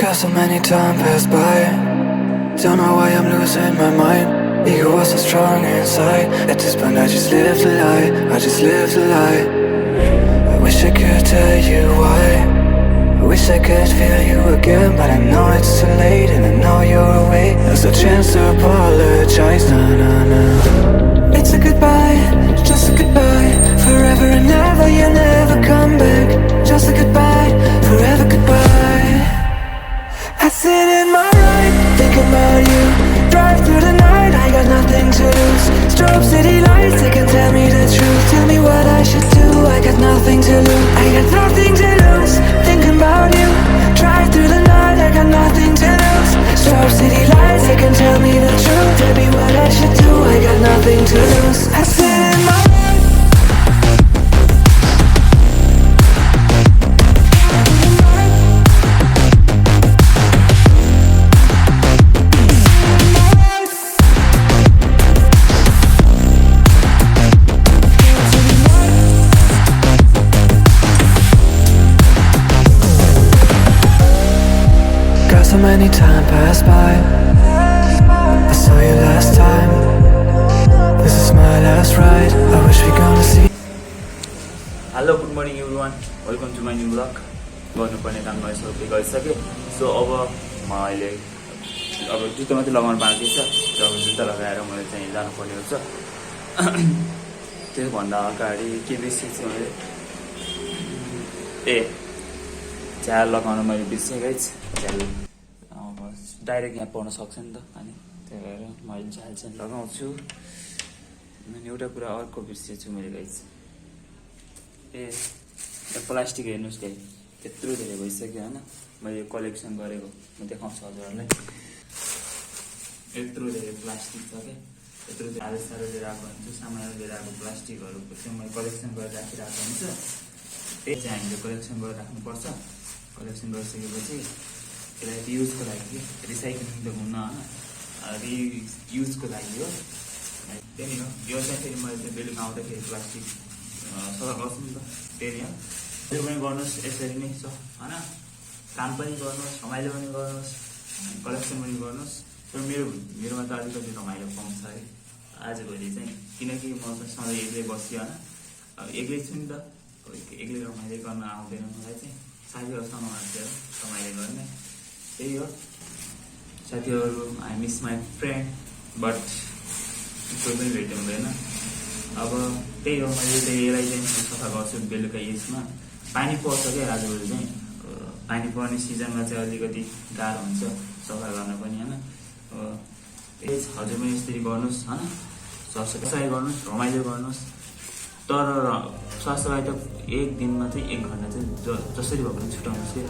Got so many time pass by. Don't know why I'm losing my mind. Ego was so strong inside. At this point I just live the lie. I just live the lie. I wish I could tell you why. I wish I could feel you again, but I know it's too late, and I know you're away. There's a chance to apologize. Nah, nah, nah. It's a goodbye, just a goodbye. Forever and ever, you never come back. Just a goodbye, forever goodbye. I sit in my ride, think about you. Drive through the night, I got nothing to lose. Strobe city lights, they can tell me the truth. Tell me what I should do, I got nothing to lose. I got nothing to lose, thinking about you. Drive through the night, I got nothing to lose. Strobe city lights, they can tell me the truth. Tell me what I should do, I got nothing to lose. I sit in my so many time passed by. I saw you last time. This is my last ride. I wish we gonna see. Hello, good morning everyone. Welcome to my new vlog. गर्नुपर्ने काम मैले गरिसकेँ. So अब म अहिले जुत्ता मात्रै लगाउनु बाँकी छ. जब जुत्ता लगाएर मैले चाहिँ जानुपर्ने हुन्छ. त्यसभन्दा अगाडि के बिर्सेछु मैले झ्याल लगाउन मैले बिर्सेकै छु. झ्याल डाइरेक्ट यहाँ पाउन सक्छ नि त अनि त्यही भएर मैले झ्याल चाहिँ लगाउँछु. अनि एउटा कुरा अर्को बिर्सेछु मैले गाइस. प्लास्टिक हेर्नुहोस् गाई, त्यत्रो धेरै भइसक्यो होइन. मैले कलेक्सन गरेको म देखाउँछु हजुरहरूलाई. यत्रो धेरै प्लास्टिक छ क्या. यत्रो धेरै साह्रो लिएर आएको हुन्छु. सामानहरू लिएर आएको प्लास्टिकहरू चाहिँ मैले कलेक्सन गरेर राखिरहेको हुन्छ. त्यही चाहिँ हामीले कलेक्सन गरेर राख्नुपर्छ. कलेक्सन गरिसकेपछि यसलाई युजको लागि रिसाइक्लिङ त हुन्न होइन, युजको लागि हो. त्यही हो. यो चाहिँ फेरि मैले बेलुका आउँदाखेरि प्लास्टिक सफा गर्छु नि त. त्यही हो. त्यो पनि गर्नुहोस् यसरी नै छ होइन. काम पनि गर्नुहोस्, रमाइलो पनि गर्नुहोस्, कलेक्सन पनि गर्नुहोस्. तर मेरोमा त अलिकति रमाइलो पाउँछ है आजभोलि चाहिँ. किनकि म चाहिँ सधैँ एक्लै बस्यो होइन. अब एक्लै छु नि त. एक्लै रमाइलो गर्न आउँदैन मलाई चाहिँ. साथीहरूसँग आउँथ्यो रमाइलो गर्ने. त्यही हो साथीहरू. I miss my friend, but कोही पनि भेट्नु हुँदैन. अब त्यही हो. मैले चाहिँ यसलाई चाहिँ सफा गर्छु बेलुका यसमा. पानी पर्छ क्या आजभोलि चाहिँ. पानी पर्ने सिजनमा चाहिँ अलिकति गाह्रो हुन्छ सफा गर्न पनि होइन. त्यही हजुर पनि यसरी गर्नुहोस् होइन. सरसफाइ गर्नुहोस्, रमाइलो गर्नुहोस्. तर सरसफाइ त एक दिनमा चाहिँ 1 घन्टा चाहिँ जसरी भए पनि छुट्याउनुहोस् कि.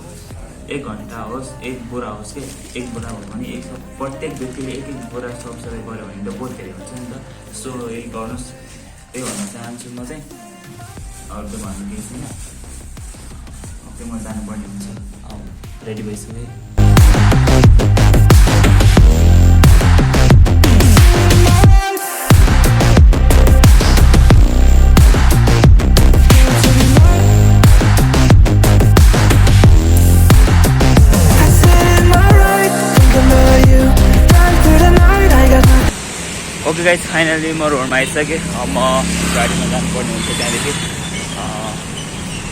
1 घन्टा होस्, 1 बोरा होस् कि. 1 बोरा भयो भने प्रत्येक व्यक्तिले 1-1 बोरा सरसफाइ गऱ्यो भने त बहुत धेरै हुन्छ नि त. सो यही गर्नुहोस्. त्यही भन्न चाहन्छु म चाहिँ. अरू त भन्नु केही छैन. ओके, म जानुपर्ने हुन्छ. रेडी भइसकेँ. ओके गाइस, फाइनली म रोडमा आइसकेँ. अब म गाडीमा जानुपर्ने हुन्छ त्यहाँदेखि.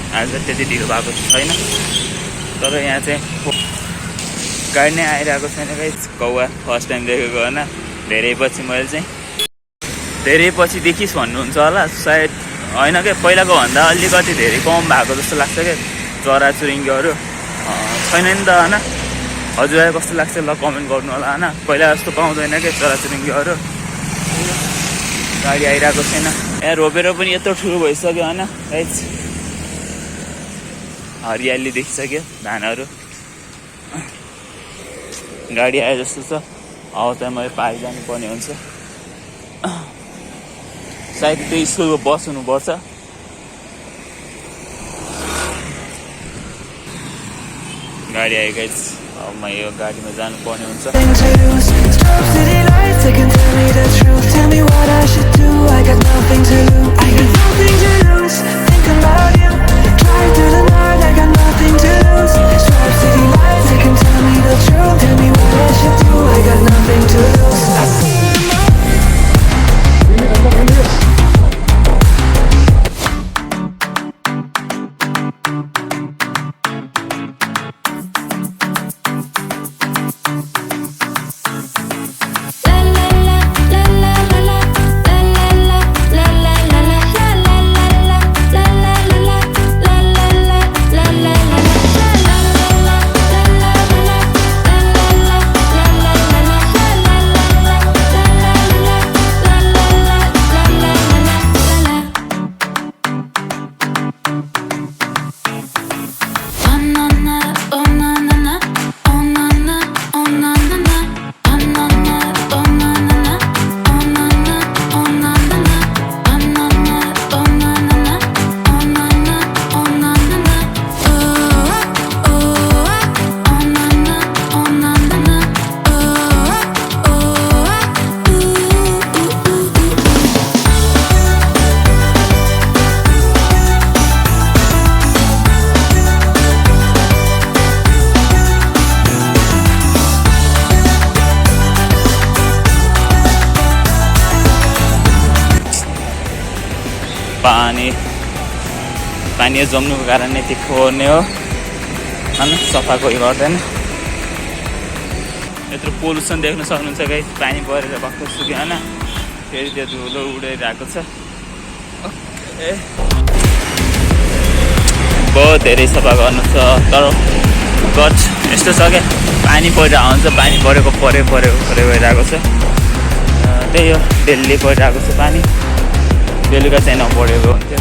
अहिले त त्यति ढिलो भएको छैन, तर यहाँ चाहिँ गाडी नै आइरहेको छैन गाइस. कौवा फर्स्ट टाइम देखेको होइन. धेरै पछि मैले चाहिँ धेरै पछिदेखिस् भन्नुहुन्छ होला सायद होइन क्या. पहिलाको भन्दा अलिकति धेरै कम भएको जस्तो लाग्छ क्या. चराचुरुङ्गीहरू छैन नि त होइन. हजुरलाई कस्तो लाग्छ ल कमेन्ट गर्नु होला होइन. पहिला जस्तो पाउँदैन क्या चराचुरुङ्गीहरू. गाडी आइरहेको छैन. यहाँ रोपेर पनि यत्रो ठुलो भइसक्यो होइन गाइस. हरियाली देखिसक्यो धानहरू. गाडी आए जस्तो छ. अब चाहिँ मैले पारि जानुपर्ने हुन्छ. सायद त्यो स्कुलको बस हुनुपर्छ. गाडी आयो गाइस. अब म यो गाडीमा जानुपर्ने हुन्छ. Tell me what I should do, I got nothing to lose. I got nothing to lose, thinking about you. Drive through the night, I got nothing to lose. Strobe city lights, they can tell me पानी जम्नुको कारणले त्यो फोहोर्ने हो होइन, सफा कोही गर्दैन। यत्रो pollution देख्न सक्नुहुन्छ गाइस, पानी परेर भक्क सुक्यो होइन, फेरि त्यो धुलो उडिरहेको छ। बहुत धेरै सफा गर्नु छ, तर गच यस्तो छ क्या, पानी परेर आउँछ, पानी परेको भइरहेको छ। त्यही हो, डेली परिरहेको छ पानी, बेलुका चाहिँ नपरेको हुन्थ्यो।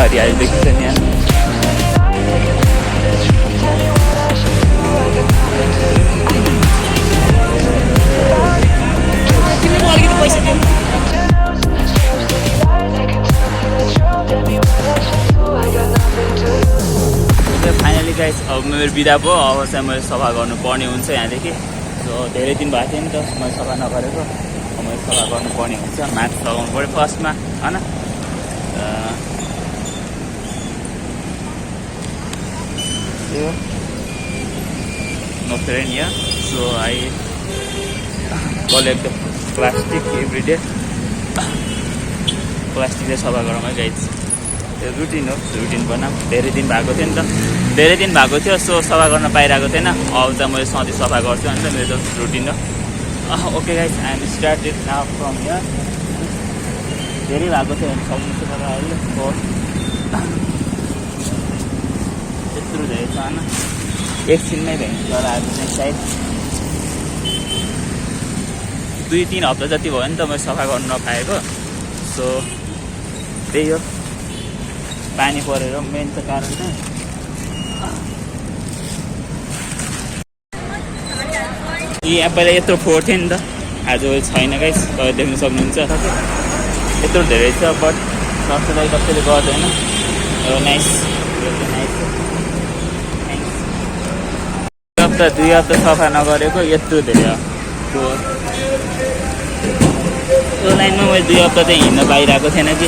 हरियाली देखिन्छ नि यहाँ। फाइनली गाइस अब मेरो बिदा भयो, अब चाहिँ मैले सफा गर्नुपर्ने हुन्छ यहाँदेखि। सो धेरै दिन भएको थियो नि त मैले सफा नगरेको, मैले सफा गर्नुपर्ने हुन्छ। मास्क लगाउनु पऱ्यो फर्स्टमा होइन। No friend here, so I collect the plastic every day. Plastic चाहिँ सफा गरौँ है गाइस, यो रुटिन हो, रुटिन बनाऊँ। धेरै दिन भएको थियो नि त, धेरै दिन भएको थियो, सो सफा गर्न पाइरहेको थिएन। अब चाहिँ मैले सधैँ सफा गर्छु अन्त मेरो रुटिन हो। Okay guys, I am started now from here. धेरै भएको थियो भने सक्नुहुन्छ तपाईँहरूले, त्यत्रो धेरै छ होइन, एकछिनमै भ्याइन्छ तर आज चाहिँ सायद 2-3 हप्ता जति भयो नि त मैले सफा गर्नु नपाएको। सो त्यही हो, पानी परेर मेन त कारण चाहिँ। यहाँ पहिला यत्रो फोहोर थियो नि त, आज छैन गाइस, तपाईँ देख्न सक्नुहुन्छ। यत्रो धेरै छ, बट सरसफाइ कसैले गर्दैन। Nice, nice. 2 हप्ता सफा नगरेको यत्रो धेरै हो। त्यो लाइनमा मैले 2 हप्ता चाहिँ हिँड्न पाइरहेको थिएन कि,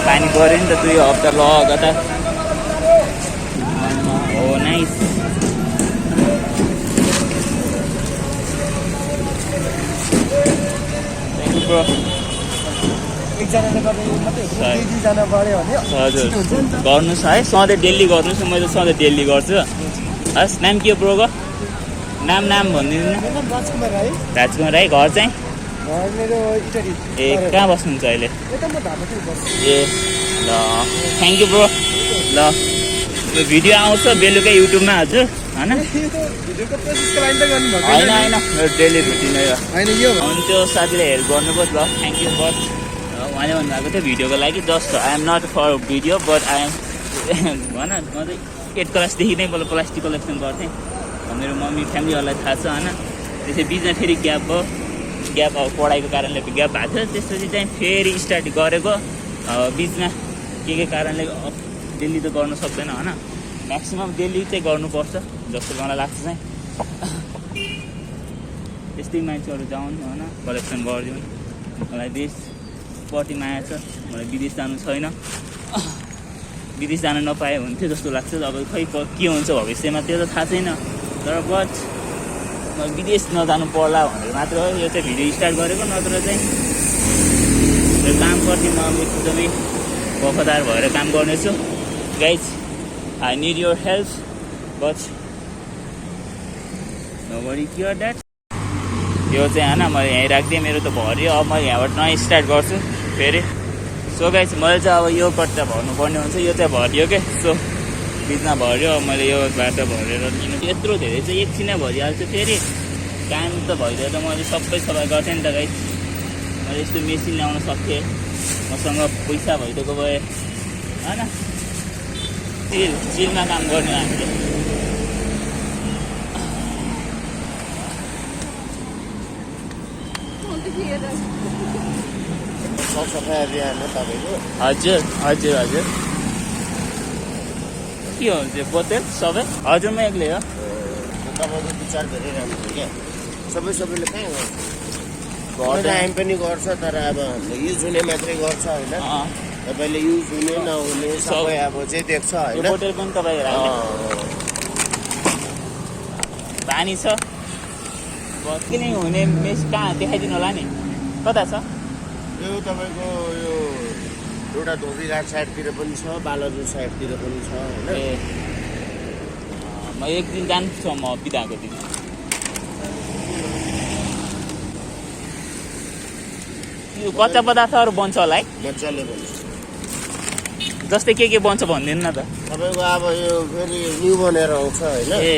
पानी पऱ्यो नि त 2 हप्ता लगातार। हो नाइस। Thank you bro. हजुर गर्नुहोस् है, सधैँ डेली गर्नुहोस् न, मैले सधैँ डेली गर्छु। हस्, नाम के हो ब्रोको? नाम भनिदिनु न। राजकुमार राई। घर चाहिँ? ए, कहाँ बस्नुहुन्छ अहिले? ए ल, थ्याङ्क यू ब्रो। ल, यो भिडियो आउँछ बेलुकै युट्युबमा हजुर होइन? होइन मेरो डेली रुटिन हो। अनि त्यो साथीले हेल्प गर्नुभयो, ल थ्याङ्क यू। बट उहाँले भन्नुभएको थियो भिडियोको लागि just I am not for video, but I am भन, म चाहिँ 8 क्लासदेखि नै मलाई प्लास्टिक कलेक्सन गर्थेँ। मेरो मम्मी फ्यामिलीहरूलाई थाहा छ होइन। त्यसै बिचमा फेरि ग्याप भयो, ग्याप अब पढाइको कारणले ग्याप भएको थियो। त्यसपछि चाहिँ फेरि स्टार्ट गरेको, बिचमा के कारणले डेली त गर्नु सक्दैन होइन, म्याक्सिमम् डेली चाहिँ गर्नुपर्छ जस्तो मलाई लाग्छ चाहिँ। त्यस्तै मान्छेहरू जाउन् होइन, कलेक्सन गरिदिउन्। मलाई देशप्रति माया छ, मलाई विदेश जानु छैन। विदेश जान नपाए हुन्थ्यो जस्तो लाग्छ। अब खै के हुन्छ भविष्यमा त्यो त थाहा छैन, तर बट विदेश नजानु पर्ला भनेर मात्र हो यो चाहिँ भिडियो स्टार्ट गरेको। नत्र चाहिँ मेरो कामप्रति म एकदमै वफादार भएर काम गर्नेछु guys. I need your help, but nobody care that. यो चाहिँ होइन मैले यहीँ राखिदिएँ, मेरो त भर्यो। अब म यहाँबाट नयाँ स्टार्ट गर्छु फेरि। सो गाइज, मैले चाहिँ अब यो पट्टा भर्नुपर्ने हुन्छ, यो चाहिँ भरियो क्या। सो बिचमा भर्यो, मैले यो बाटो भरेर यत्रो धेरै चाहिँ एकछिनै भरिहाल्छु। फेरि काम त भइदिएर मैले सबै सफा गर्थेँ नि त गाइज। मैले यस्तो मेसिन ल्याउन सक्थेँ, मसँग पैसा भइदिएको भए होइन। चिलमा काम गर्ने हामीले। हजुर हजुर हजुर, के हुन्छ बोतल सबै? हजुर म एक्लै हो। तपाईँको विचार धेरै राम्रो हो क्या। सबैले कहाँ गर्छ, टाइम पनि गर्छ, तर अब हामीले युज हुने मात्रै गर्छ होइन। तपाईँले युज हुने नहुने सबै अब चाहिँ देख्छ होइन। बोतल पनि तपाईँ पानी छ स्किलिङ हुने मेस कहाँ देखाइदिनु होला नि कता छ यो तपाईँको यो एउटा धोबीघाट साइडतिर पनि छ बालाजु साइडतिर पनि छ होइन ए म एक दिन जान्छु म बिदाको दिन यो कच्चा पदार्थहरू बन्छ होला है मजाले बन्छ जस्तै के बन्छ भनिदिनु न त तपाईँको अब यो फेरि न्यू बनेर आउँछ होइन ए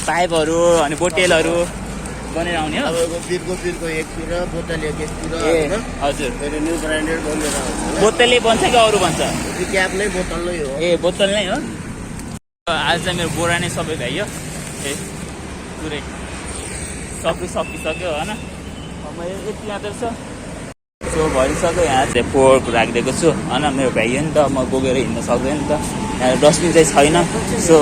पाइपहरू अनि बोटेलहरू बनेर आउने हो तपाईँको बिरको एकतिर बोतल एकतिर ए होइन हजुर फेरि न्यू ब्रान्डेड बनेर आउँछ बोतलले बन्छ कि अरू बन्छ क्याप नै बोतल नै हो ए बोतल नै हो आज चाहिँ मेरो बोरा नै सबै भइयो ए पुरै सकिसक्यो होइन म यति मात्र छ सो भइसक्यो यहाँ चाहिँ पोहोर राखिदिएको छु होइन मेरो भ्याइयो नि त म बोकेर हिँड्न सक्दैन नि त यहाँ डस्टबिन चाहिँ छैन सो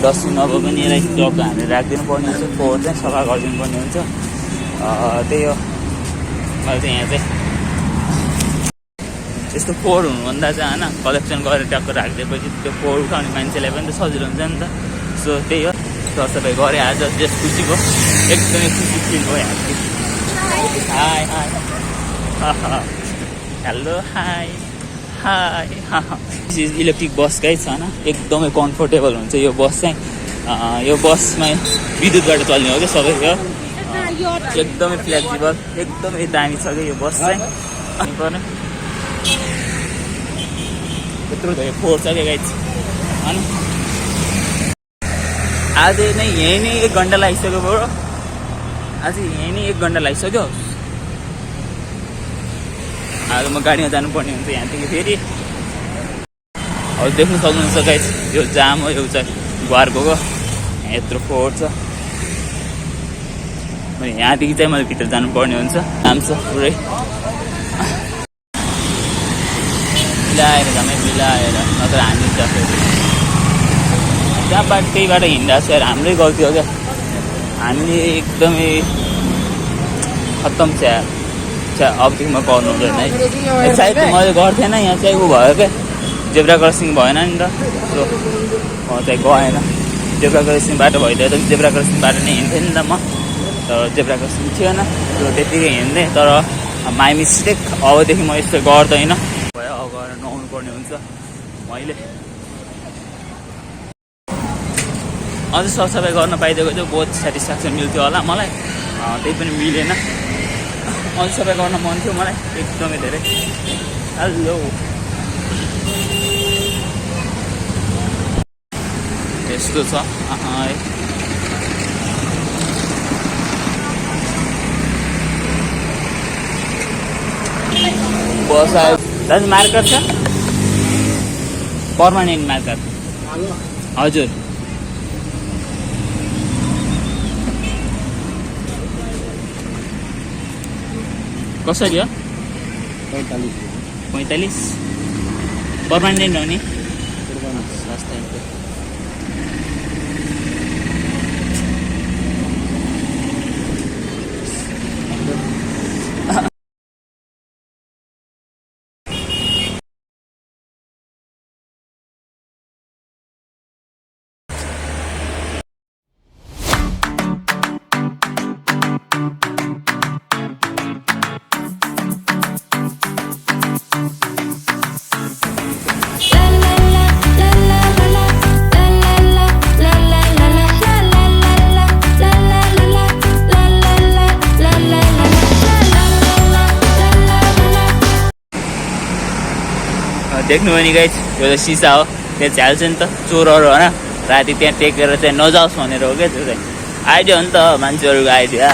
डस्टबिन अब पनि यसलाई टक्क हामीले राखिदिनु पर्ने हुन्छ पोहोर चाहिँ सफा गरिदिनु पर्ने हुन्छ त्यही हो मैले चाहिँ यहाँ चाहिँ यस्तो पोहोर हुनुभन्दा चाहिँ होइन कलेक्सन गरेर ट्याक्क राखिदिएपछि त्यो पोहोर उठाउने मान्छेलाई पनि त सजिलो हुन्छ नि त सो त्यही हो सबै गरेँ आज जस खुसी भयो एकदमै खुसी फिल भयो happy high hi hello hi high electric bus गाई छ होइन एकदमै कम्फोर्टेबल हुन्छ यो बस चाहिँ यो बसमा विद्युतबाट चल्ने हो क्या सबै हो एकदमै फ्लेक्सिबल एकदमै दामी छ क्या यो बस चाहिँ अनि पर्ने यत्रो धेरै फोहोर छ क्या गाई होइन आज नै यहीँ नै 1 घन्टा लागिसक्यो बरु आज यहीँ नै 1 घन्टा लागिसक्यो आज म गाडीमा जानुपर्ने हुन्छ यहाँदेखि फेरि अब देख्नु सक्नुहुन्छ गाइस यो जाम हो यो चाहिँ घरको यहाँ यत्रो फोहोर छ अनि यहाँदेखि चाहिँ मैले भित्र जानुपर्ने हुन्छ जाम छ पुरै मिलाएर झमै मिलाएर नत्र हानिन्छ फेरि जहाँबाट त्यही बाटो हिँड्दा छ यार हाम्रै गल्ती हो क्या हामीले एकदमै खत्तम छ यार अबदेखि म गर्नु हुँदैन है सायद मैले गर्थेन यहाँ चाहिँ ऊ भयो क्या जेब्रा क्रसिङ भएन नि त सो म चाहिँ गएन जेब्रा क्रसिङ बाटो भइदियो त जेब्रा क्रसिङ बाटो नै हिँड्थेँ नि त म तर जेब्रा क्रसिङ थिएन सो त्यत्तिकै हिँड्थेँ तर माई मिस्टेक अबदेखि म यस्तो गर्दैन भयो अब गएर नुहाउनु पर्ने हुन्छ मैले अझै सरसफाइ गर्न पाइदिएको चाहिँ बहुत सेटिस्फ्याक्सन मिल्थ्यो होला मलाई त्यही पनि मिलेन अझै सफाइ गर्न मन थियो मलाई एकदमै धेरै हेलो यस्तो छ बस आयो दाजु मार्कर छ पर्मानेन्ट मार्कर हजुर कसरी हो 45 पर्मानेन्ट हो नि सस्तै देख्नु भने गाइस यो त सिसा हो त्यहाँ झ्याल्छ नि त चोरहरू होइन राति त्यहाँ टेकेर चाहिँ नजाओस् भनेर हो क्या त्यो चाहिँ आइडिया हो नि त मान्छेहरूको आइडिया